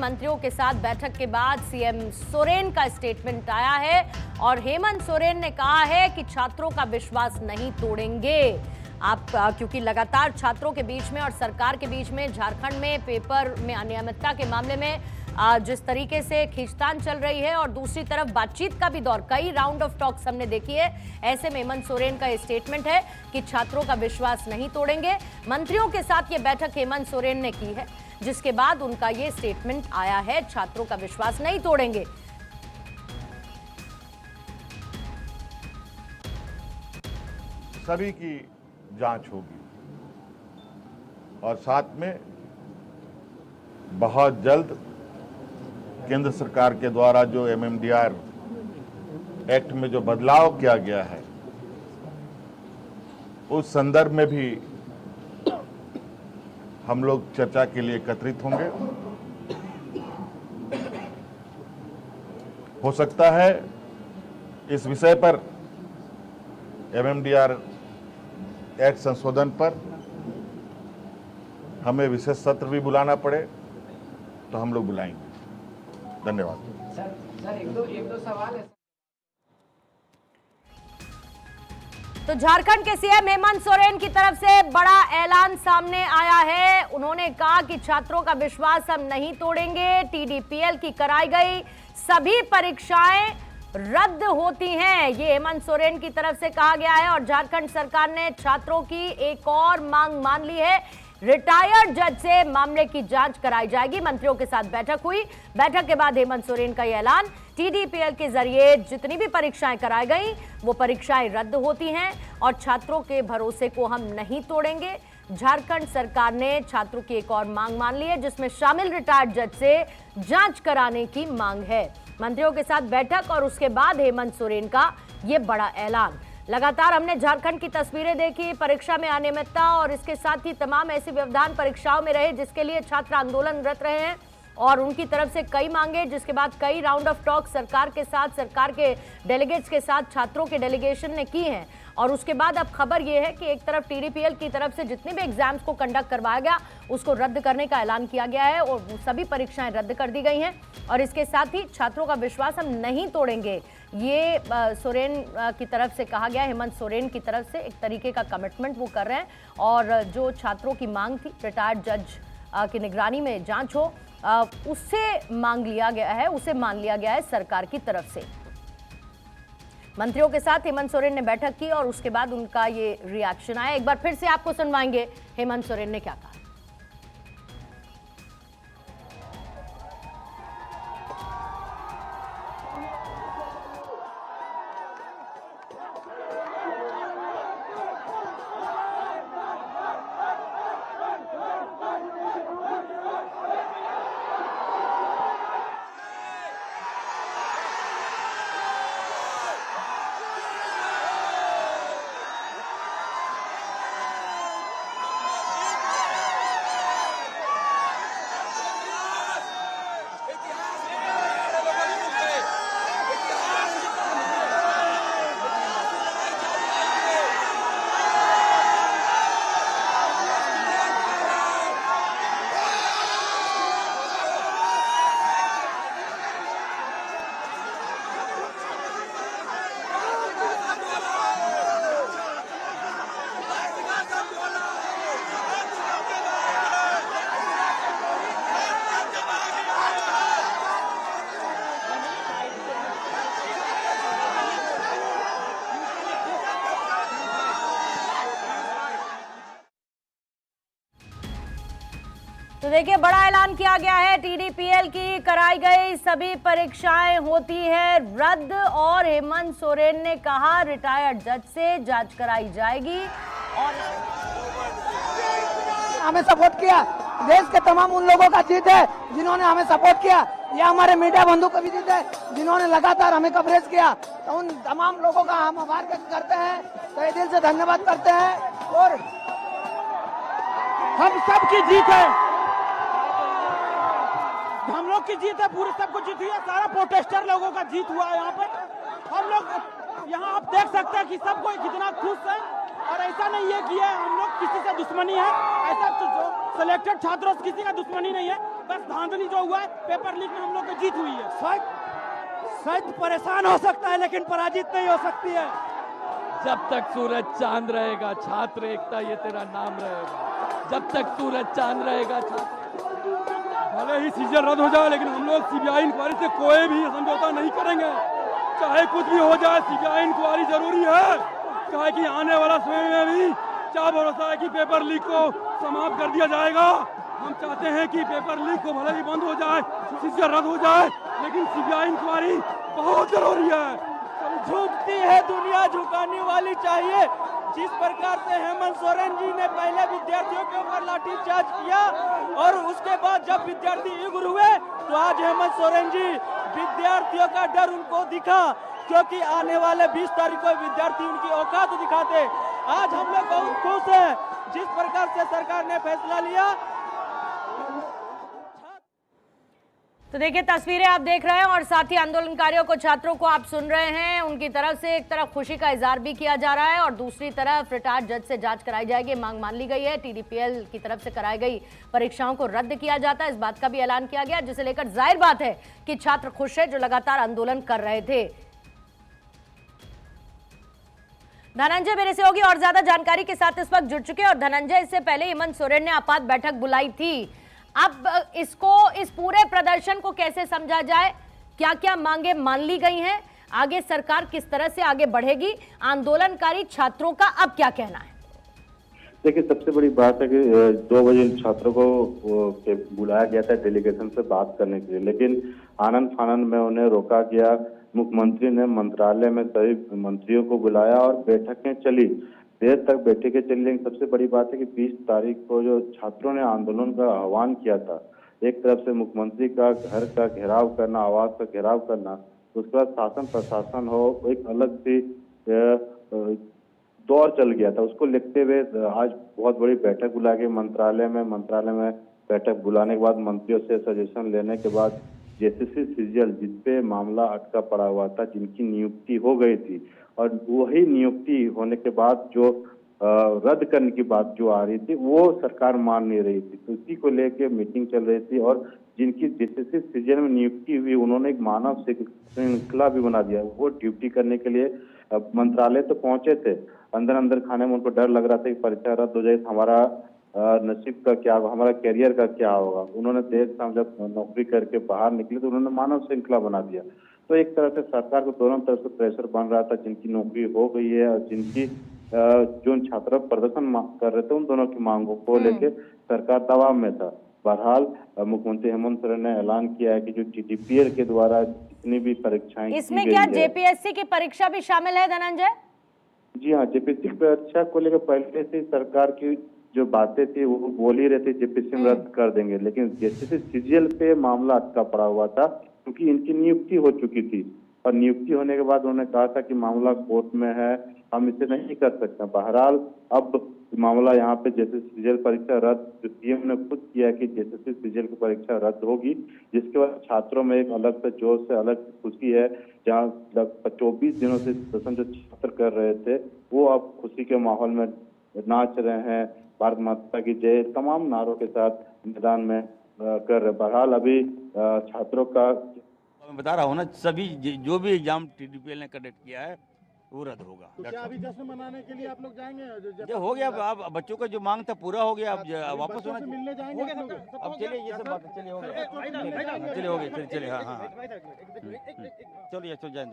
मंत्रियों के साथ बैठक के बाद सीएम सोरेन का स्टेटमेंट आया है और हेमंत सोरेन ने कहा है कि छात्रों का विश्वास नहीं तोड़ेंगे। क्योंकि लगातार छात्रों के बीच में और सरकार के बीच में झारखंड में पेपर में अनियमितता के मामले में जिस तरीके से खींचतान चल रही है और दूसरी तरफ बातचीत का भी दौर, कई राउंड ऑफ टॉक्स हमने देखी है। ऐसे में हेमंत सोरेन का स्टेटमेंट है कि छात्रों का विश्वास नहीं तोड़ेंगे। मंत्रियों के साथ ये बैठक हेमंत सोरेन ने की है, जिसके बाद उनका ये स्टेटमेंट आया है, छात्रों का विश्वास नहीं तोड़ेंगे। सभी की जांच होगी और साथ में बहुत जल्द केंद्र सरकार के द्वारा जो एमएमडीआर एक्ट में जो बदलाव किया गया है, उस संदर्भ में भी हम लोग चर्चा के लिए एकत्रित होंगे। हो सकता है इस विषय पर एमएमडीआर एक्ट संशोधन पर हमें विशेष सत्र भी बुलाना पड़े, तो हम लोग बुलाएंगे। धन्यवाद। सर एक दो सवाल है। तो झारखंड के सीएम हेमंत सोरेन की तरफ से बड़ा ऐलान सामने आया है। उन्होंने कहा कि छात्रों का विश्वास हम नहीं तोड़ेंगे। टीडीपीएल की कराई गई सभी परीक्षाएं रद्द होती हैं, ये हेमंत सोरेन की तरफ से कहा गया है। और झारखंड सरकार ने छात्रों की एक और मांग मान ली है। रिटायर्ड जज से मामले की जांच कराई जाएगी। मंत्रियों के साथ बैठक हुई। बैठक के बाद हेमंत सोरेन का यह ऐलान, टीडीपीएल के जरिए जितनी भी परीक्षाएं कराई गई वो परीक्षाएं रद्द होती हैं और छात्रों के भरोसे को हम नहीं तोड़ेंगे। झारखंड सरकार ने छात्रों की एक और मांग मान ली है, जिसमें शामिल रिटायर्ड जज से जांच कराने की मांग है। मंत्रियों के साथ बैठक और उसके बाद हेमंत सोरेन का यह बड़ा ऐलान। लगातार हमने झारखंड की तस्वीरें देखी, परीक्षा में अनियमितता और इसके साथ ही तमाम ऐसे व्यवधान परीक्षाओं में रहे जिसके लिए छात्र आंदोलनरत रहे हैं और उनकी तरफ से कई मांगे, जिसके बाद कई राउंड ऑफ टॉक सरकार के साथ, सरकार के डेलीगेट्स के साथ छात्रों के डेलीगेशन ने की हैं। और उसके बाद अब खबर यह है कि एक तरफ टीडीपीएल की तरफ से जितने भी एग्जाम्स को कंडक्ट करवाया गया उसको रद्द करने का ऐलान किया गया है और सभी परीक्षाएं रद्द कर दी गई हैं। और इसके साथ ही छात्रों का विश्वास हम नहीं तोड़ेंगे, ये सोरेन की तरफ से कहा गया। हेमंत सोरेन की तरफ से एक तरीके का कमिटमेंट वो कर रहे हैं और जो छात्रों की मांग थी रिटायर्ड जज की निगरानी में जांच हो, उससे मांग लिया गया है, उसे मान लिया गया है सरकार की तरफ से। मंत्रियों के साथ हेमंत सोरेन ने बैठक की और उसके बाद उनका ये रिएक्शन आया। एक बार फिर से आपको सुनवाएंगे हेमंत सोरेन ने क्या कहा। तो देखिए, बड़ा ऐलान किया गया है। टीडीपीएल की कराई गई सभी परीक्षाएं होती है रद्द और हेमंत सोरेन ने कहा रिटायर्ड जज से जांच कराई जाएगी। और हमें सपोर्ट किया, देश के तमाम उन लोगों का जीत है जिन्होंने हमें सपोर्ट किया। यह हमारे मीडिया बंधु का भी जीत है जिन्होंने लगातार हमें कवरेज किया। तो उन तमाम लोगों का हम आभार व्यक्त करते हैं, तहे दिल से धन्यवाद करते हैं। और हम सबकी जीत है, हम लोग की जीत है, पूरी सबको जीत हुई है। सारा प्रोटेस्टर लोगों का जीत हुआ है। यहाँ पर हम लोग, यहाँ आप देख सकते हैं कि सब कोई कितना खुश है। और ऐसा नहीं है कि हम लोग किसी से दुश्मनी है, ऐसा तो जो सिलेक्टेड छात्रों से किसी का दुश्मनी नहीं है। बस धांधली जो हुआ है पेपर लीक में हम लोग की जीत हुई है। शायद परेशान हो सकता है लेकिन पराजित नहीं हो सकती है। जब तक सूरज चांद रहेगा छात्र एकता ये तेरा नाम रहेगा। जब तक सूरज चांद रहेगा छात्र, भले ही सीजन रद्द हो जाए लेकिन हम लोग सीबीआई इंक्वायरी से कोई भी समझौता नहीं करेंगे। चाहे कुछ भी हो जाए सीबीआई इंक्वायरी जरूरी है, चाहे कि आने वाला समय में भी क्या भरोसा है कि पेपर लीक को समाप्त कर दिया जाएगा। हम चाहते हैं कि पेपर लीक को भले ही बंद हो जाए, सीजन रद्द हो जाए, लेकिन सीबीआई इंक्वायरी बहुत जरूरी है। झुकती है दुनिया झुकाने वाली चाहिए। जिस प्रकार से हेमंत सोरेन जी ने पहले विद्यार्थियों के ऊपर लाठीचार्ज किया और उसके बाद जब विद्यार्थी उग्र हुए तो आज हेमंत सोरेन जी विद्यार्थियों का डर उनको दिखा, क्योंकि आने वाले 20 तारीख को विद्यार्थी उनकी औकात दिखाते। आज हम लोग बहुत खुश हैं जिस प्रकार से सरकार ने फैसला लिया। तो देखिए तस्वीरें आप देख रहे हैं और साथ ही आंदोलनकारियों को, छात्रों को आप सुन रहे हैं। उनकी तरफ से एक तरफ खुशी का इजहार भी किया जा रहा है और दूसरी तरफ रिटायर्ड जज से जांच कराई जाएगी, मांग मान ली गई है। टीडीपीएल की तरफ से कराई गई परीक्षाओं को रद्द किया जाता है, इस बात का भी ऐलान किया गया, जिसे लेकर जाहिर बात है कि छात्र खुश है जो लगातार आंदोलन कर रहे थे। धनंजय मेरे सहयोगी और ज्यादा जानकारी के साथ इस वक्त जुड़ चुके हैं। और धनंजय, इससे पहले हेमंत सोरेन ने आपात बैठक बुलाई थी, अब इसको, इस पूरे प्रदर्शन को कैसे समझा जाए? क्या क्या मांगे मान ली गई हैं? आगे सरकार किस तरह से आगे बढ़ेगी? आंदोलनकारी छात्रों का अब क्या कहना है? देखिए, सबसे बड़ी बात है कि 2 बजे छात्रों को बुलाया गया था डेलीगेशन से बात करने के लिए, लेकिन आनंद फानंद में उन्हें रोका गया। मुख्यमंत्री ने मंत्रालय में सभी मंत्रियों को बुलाया और बैठकें चली, देर तक बैठकें चली। लेकिन सबसे बड़ी बात है कि 20 तारीख को जो छात्रों ने आंदोलन का आह्वान किया था, एक तरफ से मुख्यमंत्री का घर का घेराव करना, आवास का घेराव करना, उसके बाद शासन प्रशासन हो, एक अलग सी दौर चल गया था। उसको लिखते हुए आज बहुत बड़ी बैठक बुला के मंत्रालय में बैठक बुलाने के बाद मंत्रियों से सजेशन लेने के बाद जेसीसी सीजीएल जिसपे मामला अटका पड़ा हुआ था, जिनकी नियुक्ति हो गई थी और वही नियुक्ति होने के बाद जो रद्द करने की बात जो आ रही थी वो सरकार मान नहीं रही थी, तो उसी को लेके मीटिंग चल रही थी। और जिनकी जेसीसी सीजीएल में नियुक्ति हुई उन्होंने एक मानव श्रृंखला भी बना दिया। वो ड्यूटी करने के लिए मंत्रालय तो पहुंचे थे, अंदर खाने में उनको डर लग रहा था कि परीक्षा रद्द हो जाए, हमारा नसीब का क्या होगा, हमारा कैरियर का क्या होगा। उन्होंने देर शाम जब नौकरी करके बाहर निकले तो उन्होंने मानव श्रृंखला बना दिया। तो एक तरह से सरकार को दोनों तरफ से प्रेशर बन रहा था, जिनकी नौकरी हो गई है और जिनकी जो छात्र प्रदर्शन कर रहे थे उन दोनों की मांगों को लेके सरकार दबाव में था। बहरहाल मुख्यमंत्री हेमंत सोरेन ने ऐलान किया है कि जो टीडीपीएल के द्वारा जितनी भी परीक्षाएं, इसमें क्या जेपीएससी की परीक्षा भी शामिल है धनंजय? जी हाँ, जेपीएससी की परीक्षा को लेकर पहले से सरकार की जो बातें थी वो बोल ही रहे थे जेपीएससी में रद्द कर देंगे, लेकिन जेसीसी सीजीएल पे मामला अटका पड़ा हुआ था क्योंकि इनकी नियुक्ति हो चुकी थी और नियुक्ति होने के बाद उन्होंने कहा था कि मामला कोर्ट में है, हम इसे नहीं कर सकते। बहरहाल अब मामला यहाँ पे जेसीसी सीजीएल परीक्षा रद्द, सीएम ने खुद किया कि जेसीसी सीजीएल की परीक्षा रद्द होगी, जिसके बाद छात्रों में एक अलग से जोश से अलग खुशी है। जहाँ 24 दिनों से प्रदर्शन जो छात्र कर रहे थे वो अब खुशी के माहौल में नाच रहे हैं, भारत माता की जय तमाम नारों के साथ मैदान में कर रहे। बहरहाल अभी छात्रों का मैं बता रहा हूँ ना, सभी जो भी एग्जाम टीडीपीएल ने कंडक्ट किया है वो रद्द होगा। तो क्या अभी जश्न मनाने के लिए आप लोग जाएंगे? जो हो गया, अब बच्चों का जो मांग था पूरा हो गया, अब वापस होना चाहिए। मिलने जाएंगे आप लोग? अब चलिए ये सब बात चलिए हो गया, चलिए हो गया, चलिए हाँ, चलिए, हाँ, चलिए, चलो जाए।